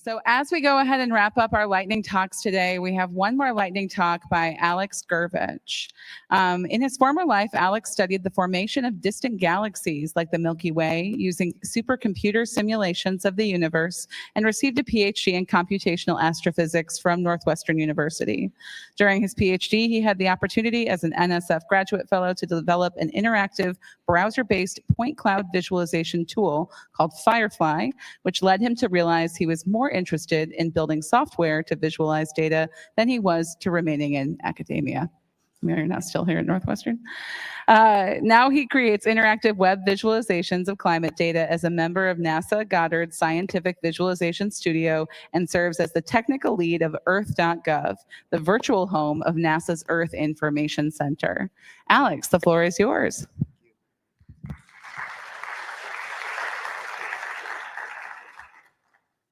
So as we go ahead and wrap up our lightning talks today, we have one more lightning talk by Alex Gurvich. In his former life, Alex studied the formation of distant galaxies like the Milky Way using supercomputer simulations of the universe and received a PhD in computational astrophysics from Northwestern University. During his PhD, he had the opportunity as an NSF graduate fellow to develop an interactive browser-based point cloud visualization tool called Firefly, which led him to realize he was more interested in building software to visualize data than he was to remaining in academia. You're not still here at Northwestern. Now he creates interactive web visualizations of climate data as a member of NASA Goddard Scientific Visualization Studio and serves as the technical lead of Earth.gov, the virtual home of NASA's Earth Information Center. Alex, the floor is yours.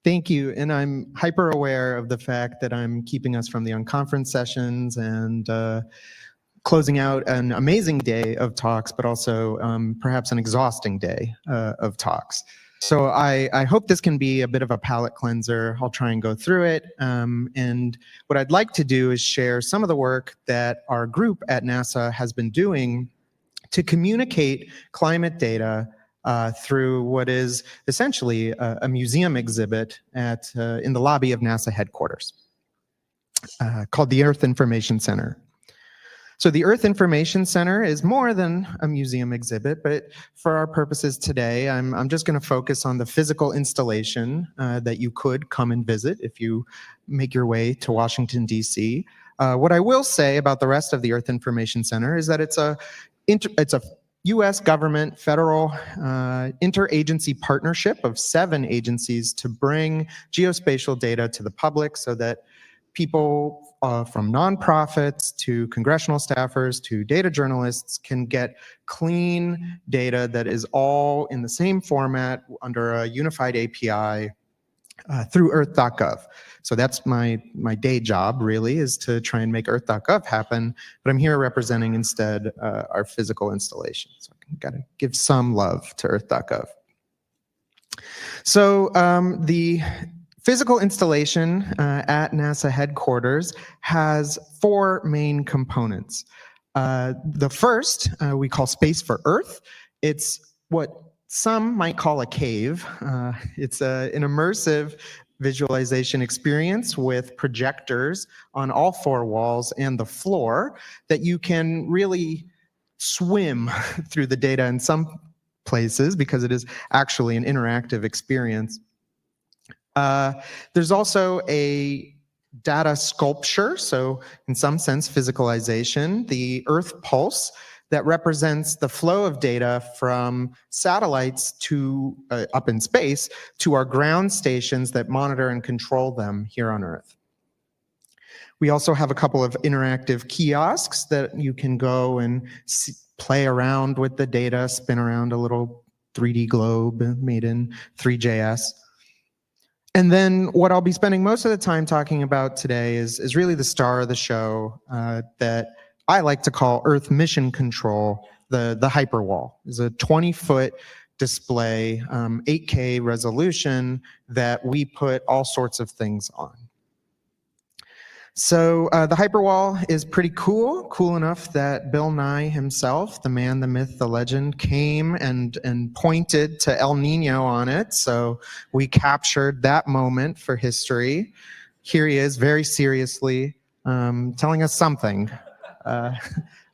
Thank you, and I'm hyper aware of the fact that I'm keeping us from the unconference sessions and closing out an amazing day of talks, but also perhaps an exhausting day of talks. So I hope this can be a bit of a palate cleanser. I'll try and go through it, and what I'd like to do is share some of the work that our group at NASA has been doing to communicate climate data through what is essentially a museum exhibit in the lobby of NASA headquarters called the Earth Information Center. So the Earth Information Center is more than a museum exhibit, but for our purposes today, I'm just going to focus on the physical installation that you could come and visit if you make your way to Washington, D.C. What I will say about the rest of the Earth Information Center is that it's a U.S. government federal interagency partnership of 7 agencies to bring geospatial data to the public so that people from nonprofits to congressional staffers to data journalists can get clean data that is all in the same format under a unified API through Earth.gov. So that's my day job, really, is to try and make Earth.gov happen. But I'm here representing instead our physical installation. So I've got to give some love to Earth.gov. So the physical installation at NASA headquarters has 4 main components. The first we call Space for Earth. It's what some might call a cave. It's an immersive visualization experience with projectors on all 4 walls and the floor that you can really swim through the data in some places because it is actually an interactive experience. There's also a data sculpture, so in some sense physicalization, the Earth Pulse, that represents the flow of data from satellites to up in space to our ground stations that monitor and control them here on Earth. We also have a couple of interactive kiosks that you can go and play around with the data, spin around a little 3D globe made in 3JS. And then what I'll be spending most of the time talking about today is really the star of the show that I like to call Earth Mission Control, the Hyperwall. It's a 20-foot display, 8K resolution that we put all sorts of things on. So the Hyperwall is pretty cool enough that Bill Nye himself, the man, the myth, the legend, came and pointed to El Nino on it. So we captured that moment for history. Here he is, very seriously, telling us something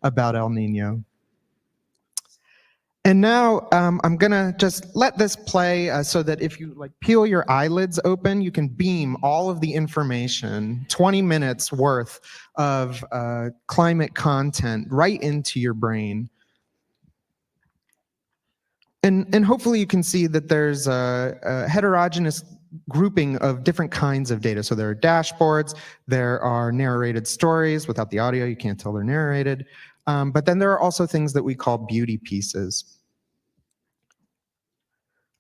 about El Nino. And now I'm gonna just let this play so that if you peel your eyelids open, you can beam all of the information, 20 minutes worth of climate content right into your brain. And hopefully you can see that there's a heterogeneous grouping of different kinds of data. So there are dashboards, there are narrated stories. Without the audio, you can't tell they're narrated. But then there are also things that we call beauty pieces.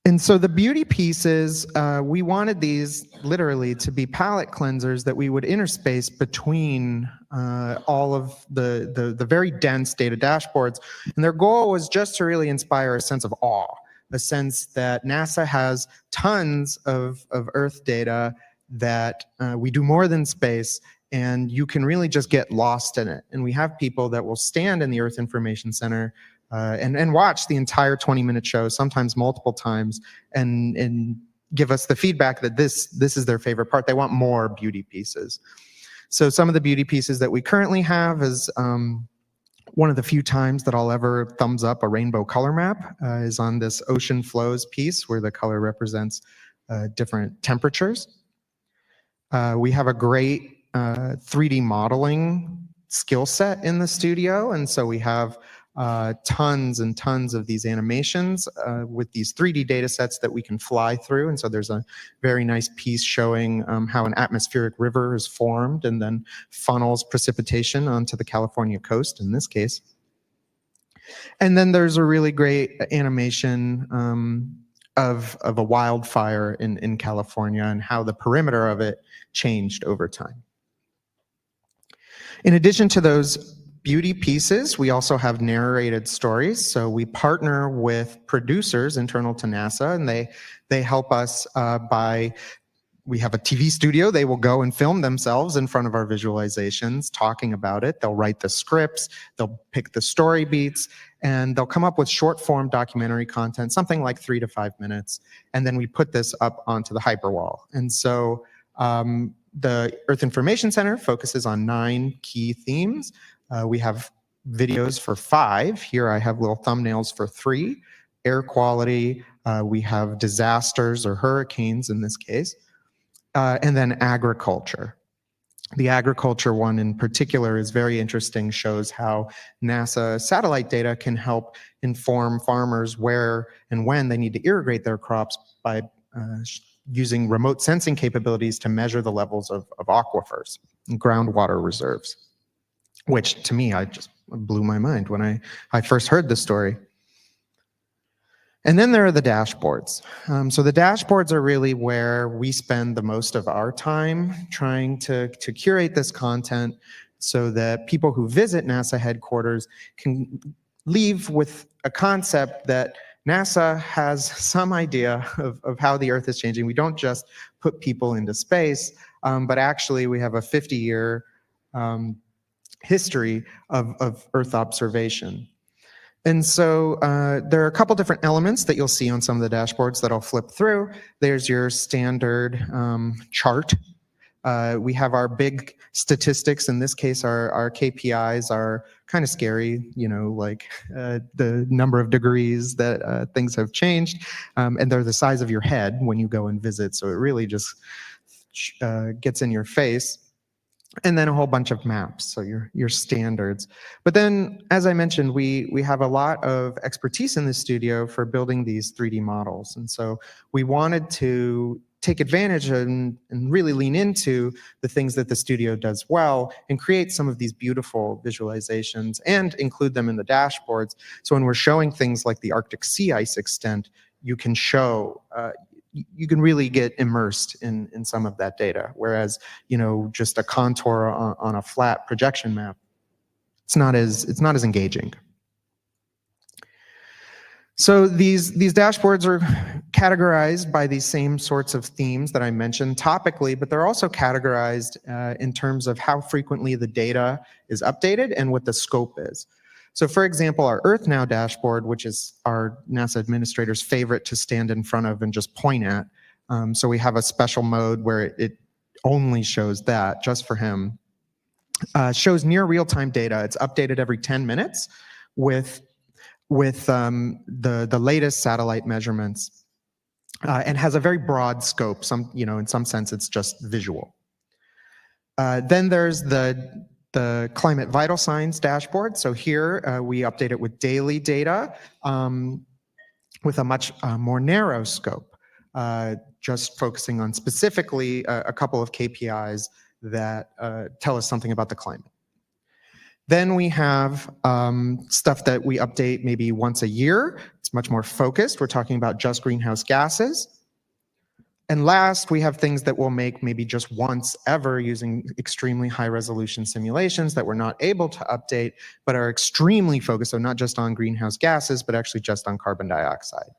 And so the beauty pieces, we wanted these literally to be palette cleansers that we would interspace between all of the very dense data dashboards. And their goal was just to really inspire a sense of awe, a sense that NASA has tons of Earth data that we do more than space, and you can really just get lost in it. And we have people that will stand in the Earth Information Center and watch the entire 20-minute show, sometimes multiple times, and give us the feedback that this is their favorite part. They want more beauty pieces. So some of the beauty pieces that we currently have is one of the few times that I'll ever thumbs up a rainbow color map is on this ocean flows piece where the color represents different temperatures. We have a great 3D modeling skill set in the studio, and so we have tons and tons of these animations with these 3D data sets that we can fly through. And so there's a very nice piece showing how an atmospheric river is formed and then funnels precipitation onto the California coast in this case. And then there's a really great animation of a wildfire in California and how the perimeter of it changed over time. In addition to those beauty pieces, we also have narrated stories. So we partner with producers internal to NASA, and they help us we have a TV studio. They will go and film themselves in front of our visualizations, talking about it. They'll write the scripts, they'll pick the story beats, and they'll come up with short form documentary content, something like 3 to 5 minutes. And then we put this up onto the hyperwall. And so the Earth Information Center focuses on 9 key themes. We have videos for 5. Here I have little thumbnails for 3. Air quality, we have disasters or hurricanes in this case, and then agriculture. The agriculture one in particular is very interesting, shows how NASA satellite data can help inform farmers where and when they need to irrigate their crops by using remote sensing capabilities to measure the levels of aquifers and groundwater reserves. Which to me, I just blew my mind when I first heard the story. And then there are the dashboards. So the dashboards are really where we spend the most of our time trying to curate this content so that people who visit NASA headquarters can leave with a concept that NASA has some idea of how the Earth is changing. We don't just put people into space, but actually we have a 50-year history of Earth observation. And so there are a couple different elements that you'll see on some of the dashboards that I'll flip through. There's your standard chart. We have our big statistics. In this case, our KPIs are kind of scary, you know, like the number of degrees that things have changed. And they're the size of your head when you go and visit. So it really just gets in your face. And then a whole bunch of maps, so your standards. But then, as I mentioned, we have a lot of expertise in the studio for building these 3D models. And so we wanted to take advantage and really lean into the things that the studio does well and create some of these beautiful visualizations and include them in the dashboards. So when we're showing things like the Arctic sea ice extent, you can show you can really get immersed in some of that data, whereas, you know, just a contour on a flat projection map, it's not as engaging. So these dashboards are categorized by these same sorts of themes that I mentioned topically, but they're also categorized in terms of how frequently the data is updated and what the scope is. So for example, our Earth Now dashboard, which is our NASA administrator's favorite to stand in front of and just point at. So we have a special mode where it only shows that, just for him. Shows near real-time data. It's updated every 10 minutes with the latest satellite measurements, and has a very broad scope. In some sense, it's just visual. Then there's the climate vital signs dashboard. So here we update it with daily data with a much more narrow scope, just focusing on specifically a couple of KPIs that tell us something about the climate. Then we have stuff that we update maybe once a year. It's much more focused. We're talking about just greenhouse gases. And last, we have things that we'll make maybe just once ever using extremely high resolution simulations that we're not able to update, but are extremely focused, so not just on greenhouse gases, but actually just on carbon dioxide.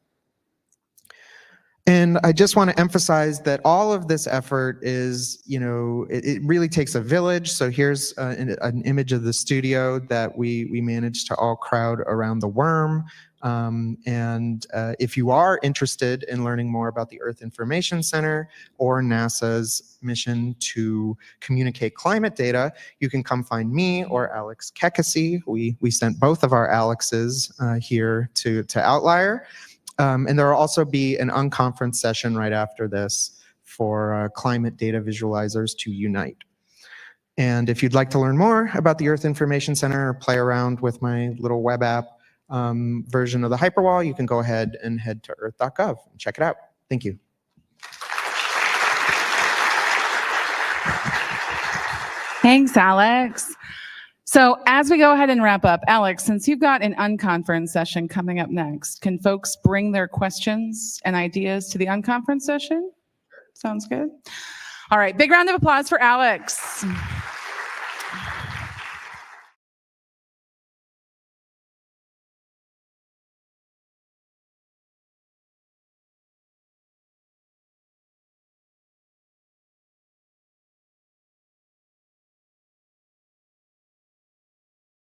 And I just want to emphasize that all of this effort is, it really takes a village. So here's an image of the studio that we managed to all crowd around the worm. If you are interested in learning more about the Earth Information Center or NASA's mission to communicate climate data, you can come find me or Alex Kekesi. We sent both of our Alexes here to Outlier. And there will also be an unconference session right after this for climate data visualizers to unite. And if you'd like to learn more about the Earth Information Center or play around with my little web app version of the Hyperwall, you can go ahead and head to earth.gov and check it out. Thank you. Thanks, Alex. So as we go ahead and wrap up, Alex, since you've got an unconference session coming up next, can folks bring their questions and ideas to the unconference session? Sounds good. All right, big round of applause for Alex.